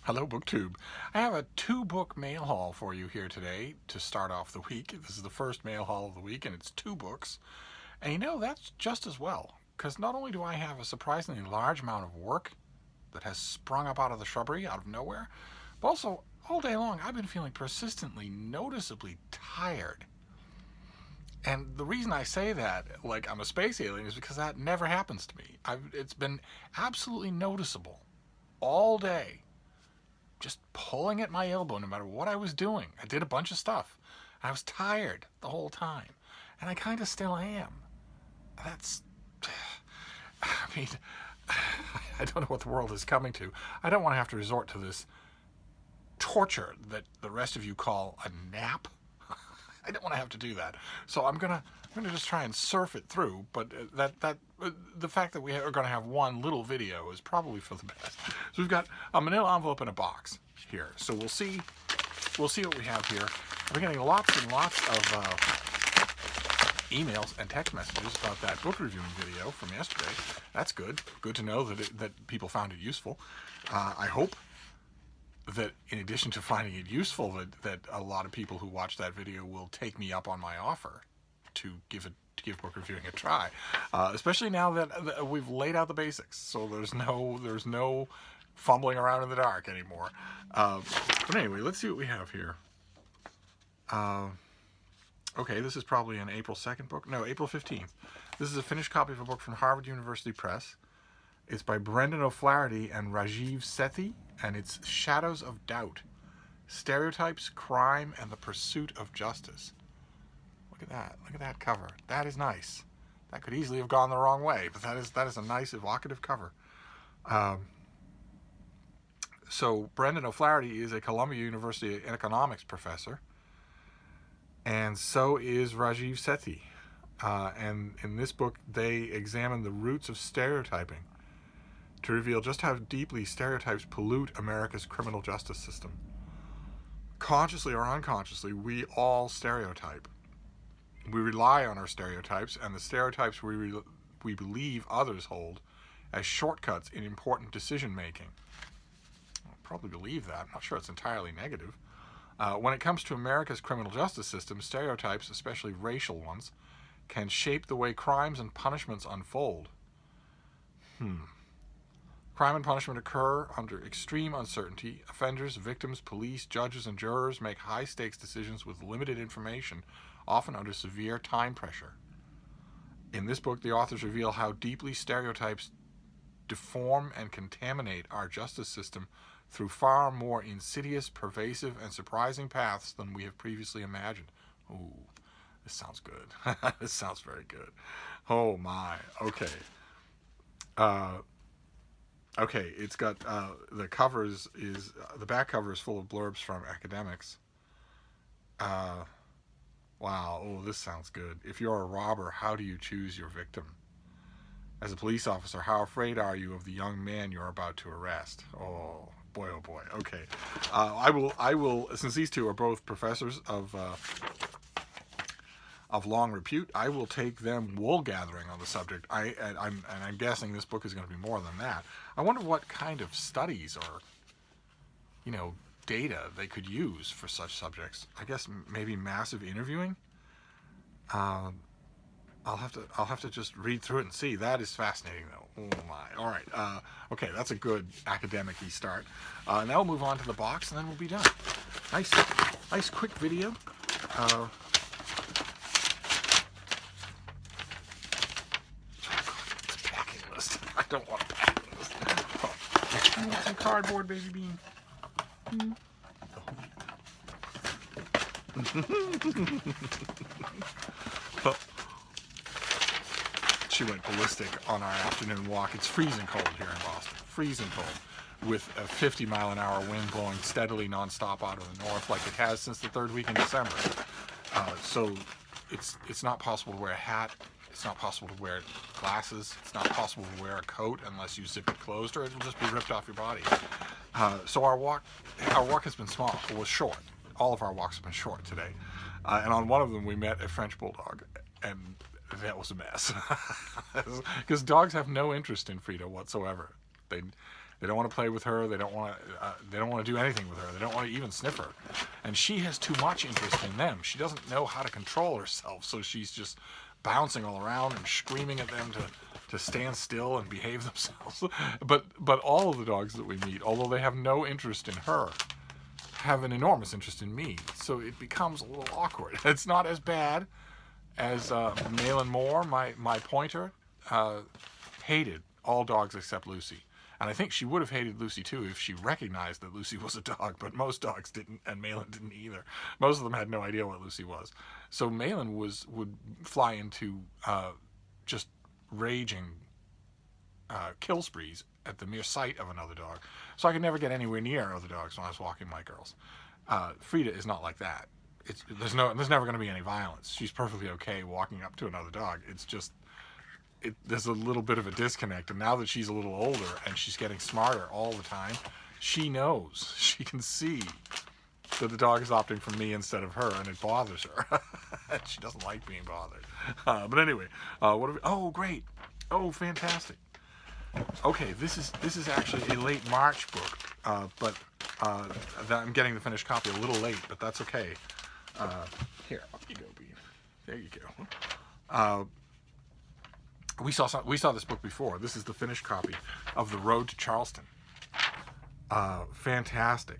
Hello, BookTube. I have a two-book mail haul for you here today to start off the week. This is the first mail haul of the week, and it's 2 books. And you know, that's just as well, because not only do I have a surprisingly large amount of work that has sprung up out of the shrubbery, out of nowhere, but also, all day long, I've been feeling persistently, noticeably tired. And the reason I say that, like I'm a space alien, is because that never happens to me. It's been absolutely noticeable all day, just pulling at my elbow no matter what I was doing. I did a bunch of stuff. I was tired the whole time. And I kind of still am. That's... I mean, I don't know what the world is coming to. I don't want to have to resort to this torture that the rest of you call a nap. I don't want to have to do that. So I'm gonna just try and surf it through. But the fact that we are going to have one little video is probably for the best. So we've got a manila envelope in a box here. So we'll see what we have here. We're getting lots and lots of emails and text messages about that book reviewing video from yesterday. That's good. Good to know that people found it useful. I hope that in addition to finding it useful, that a lot of people who watch that video will take me up on my offer to give book reviewing a try, especially now that we've laid out the basics. So there's no fumbling around in the dark anymore. But anyway, let's see what we have here. Okay, this is probably an April 2nd book. No, April 15th. This is a finished copy of a book from Harvard University Press. It's by Brendan O'Flaherty and Rajiv Sethi, and it's Shadows of Doubt: Stereotypes, Crime, and the Pursuit of Justice. Look at that. Look at that cover. That is nice. That could easily have gone the wrong way, but that is a nice, evocative cover. So Brendan O'Flaherty is a Columbia University economics professor, and so is Rajiv Sethi. And in this book, they examine the roots of stereotyping to reveal just how deeply stereotypes pollute America's criminal justice system. Consciously or unconsciously, we all stereotype. We rely on our stereotypes and the stereotypes we believe others hold as shortcuts in important decision making. I'll probably believe that. I'm not sure it's entirely negative. When it comes to America's criminal justice system, stereotypes, especially racial ones, can shape the way crimes and punishments unfold. Crime and punishment occur under extreme uncertainty. Offenders, victims, police, judges, and jurors make high-stakes decisions with limited information, often under severe time pressure. In this book, the authors reveal how deeply stereotypes deform and contaminate our justice system through far more insidious, pervasive, and surprising paths than we have previously imagined. Ooh, this sounds good. This sounds very good. Oh my. Okay. Okay, it's got the covers is the back cover is full of blurbs from academics. Wow, oh, this sounds good. If you're a robber, how do you choose your victim? As a police officer, how afraid are you of the young man you're about to arrest? Oh boy, oh boy. Okay, I will. Since these two are both professors of long repute, I will take them wool gathering on the subject. I'm guessing this book is going to be more than that. I wonder what kind of studies or, data they could use for such subjects. I guess maybe massive interviewing. I'll have to just read through it and see. That is fascinating, though. Oh my! All right. Okay, that's a good academic-y start. Now we'll move on to the box, and then we'll be done. Nice quick video. I don't want to pack this. Oh. You want some cardboard, baby bean? Oh. She went ballistic on our afternoon walk. It's freezing cold here in Boston. Freezing cold. With a 50-mile-an-hour wind blowing steadily nonstop out of the north like it has since the third week in December. So it's not possible to wear a hat. It's not possible to wear glasses. It's not possible to wear a coat unless you zip it closed, or it will just be ripped off your body. So our walk has been small. It was short. All of our walks have been short today. And on one of them, we met a French bulldog, and that was a mess. Because dogs have no interest in Frida whatsoever. They don't want to play with her. They don't want to do anything with her. They don't want to even sniff her. And she has too much interest in them. She doesn't know how to control herself, so she's just bouncing all around and screaming at them to stand still and behave themselves. But all of the dogs that we meet, although they have no interest in her, have an enormous interest in me. So it becomes a little awkward. It's not as bad as Malin Moore, my pointer, hated all dogs except Lucy. And I think she would have hated Lucy too if she recognized that Lucy was a dog, but most dogs didn't, and Malin didn't either. Most of them had no idea what Lucy was. So Malin would fly into just raging kill sprees at the mere sight of another dog. So I could never get anywhere near other dogs when I was walking my girls. Frida is not like that. There's never going to be any violence. She's perfectly okay walking up to another dog. It's just there's a little bit of a disconnect. And now that she's a little older and she's getting smarter all the time, she knows, she can see that the dog is opting for me instead of her, and it bothers her. She doesn't like being bothered. But anyway, oh, great. Oh, fantastic. Okay, this is actually a late March book, but I'm getting the finished copy a little late, but that's okay. Here, up you go, Bean. There you go. We saw this book before. This is the finished copy of The Road to Charleston. Fantastic.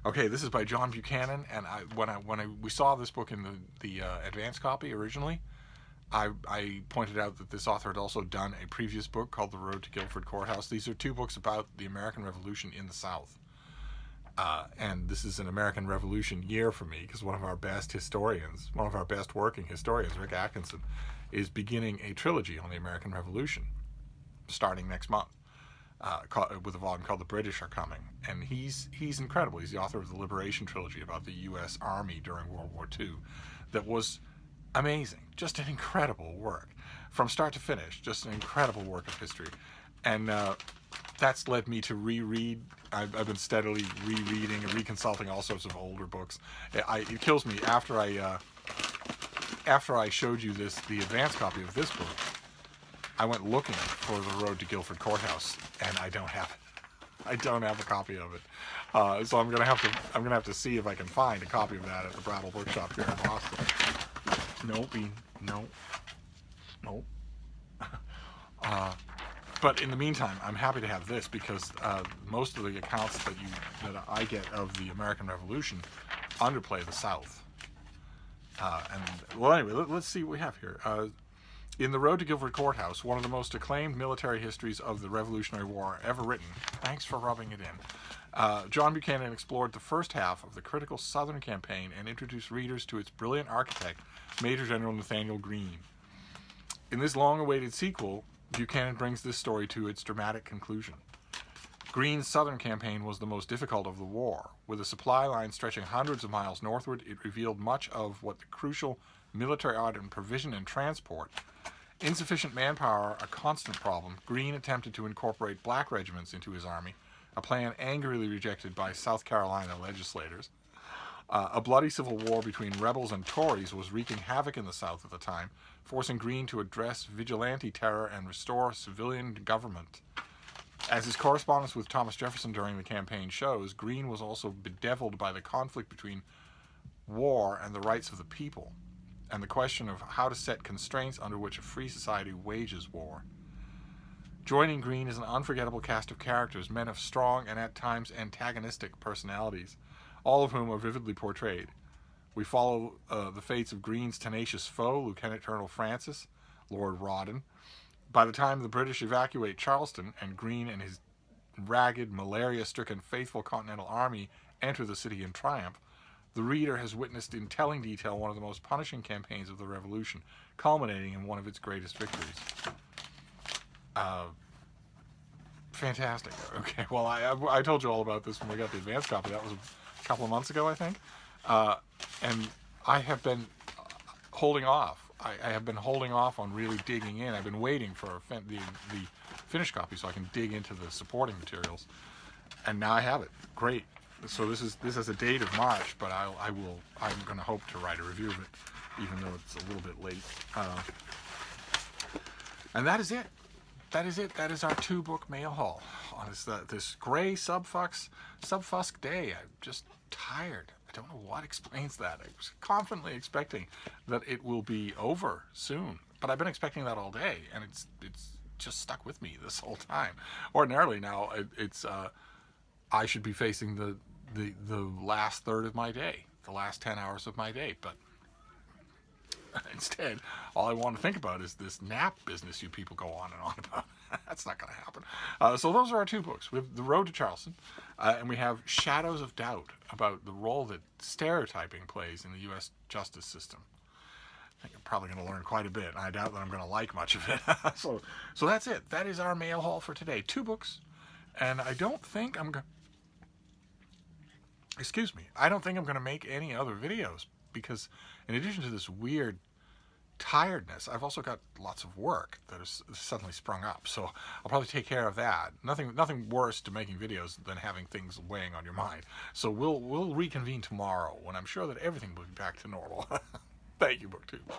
Okay, this is by John Buchanan, and when we saw this book in the advance copy originally, I pointed out that this author had also done a previous book called The Road to Guilford Courthouse. These are two books about the American Revolution in the South. And this is an American Revolution year for me, because one of our best working historians, Rick Atkinson, is beginning a trilogy on the American Revolution starting next month with a volume called The British Are Coming. And he's incredible. He's the author of the Liberation Trilogy about the U.S. Army during World War II that was amazing. Just an incredible work. From start to finish, just an incredible work of history. And that's led me to reread. I've been steadily rereading and reconsulting all sorts of older books. It kills me after I showed you the advance copy of this book. I went looking for The Road to Guilford Courthouse, and I don't have it. I don't have a copy of it. So I'm gonna have to see if I can find a copy of that at the Brattle Bookshop here in Boston. No. But in the meantime, I'm happy to have this, because most of the accounts that I get of the American Revolution underplay the South. Anyway, let's see what we have here. In The Road to Guilford Courthouse, one of the most acclaimed military histories of the Revolutionary War ever written. Thanks for rubbing it in. John Buchanan explored the first half of the critical Southern campaign and introduced readers to its brilliant architect, Major General Nathanael Greene. In this long-awaited sequel, Buchanan brings this story to its dramatic conclusion. Greene's Southern campaign was the most difficult of the war. With a supply line stretching hundreds of miles northward, it revealed much of what the crucial military art and provision and transport. Insufficient manpower, a constant problem, Greene attempted to incorporate black regiments into his army, a plan angrily rejected by South Carolina legislators. A bloody civil war between rebels and Tories was wreaking havoc in the South at the time, forcing Greene to address vigilante terror and restore civilian government. As his correspondence with Thomas Jefferson during the campaign shows, Greene was also bedeviled by the conflict between war and the rights of the people, and the question of how to set constraints under which a free society wages war. Joining Greene is an unforgettable cast of characters, men of strong and at times antagonistic personalities, all of whom are vividly portrayed. We follow the fates of Greene's tenacious foe, Lieutenant Colonel Francis, Lord Rawdon. By the time the British evacuate Charleston and Greene and his ragged, malaria-stricken faithful Continental Army enter the city in triumph, the reader has witnessed in telling detail one of the most punishing campaigns of the Revolution, culminating in one of its greatest victories. Fantastic. Okay, well, I told you all about this when we got the advance copy. That was a couple of months ago, I think. And I have been holding off. I have been holding off on really digging in. I've been waiting for the finished copy so I can dig into the supporting materials. And now I have it. Great. So this has a date of March, but I'm going to hope to write a review of it, even though it's a little bit late. And that is it. That is it. That is our 2-book mail haul on this gray subfusk day. I'm just tired. I don't know what explains that. I was confidently expecting that it will be over soon, but I've been expecting that all day, and it's just stuck with me this whole time. Ordinarily now, I should be facing the last third of my day, the last 10 hours of my day, but instead, all I want to think about is this nap business you people go on and on about. That's not going to happen. So those are our 2 books. We have The Road to Charleston, and we have Shadows of Doubt, about the role that stereotyping plays in the U.S. justice system. I think I'm probably going to learn quite a bit, and I doubt that I'm going to like much of it. So that's it. That is our mail haul for today. 2 books, and I don't think I'm going to make any other videos, because in addition to this weird tiredness, I've also got lots of work that has suddenly sprung up, so I'll probably take care of that. Nothing worse to making videos than having things weighing on your mind. So we'll reconvene tomorrow when I'm sure that everything will be back to normal. Thank you, BookTube.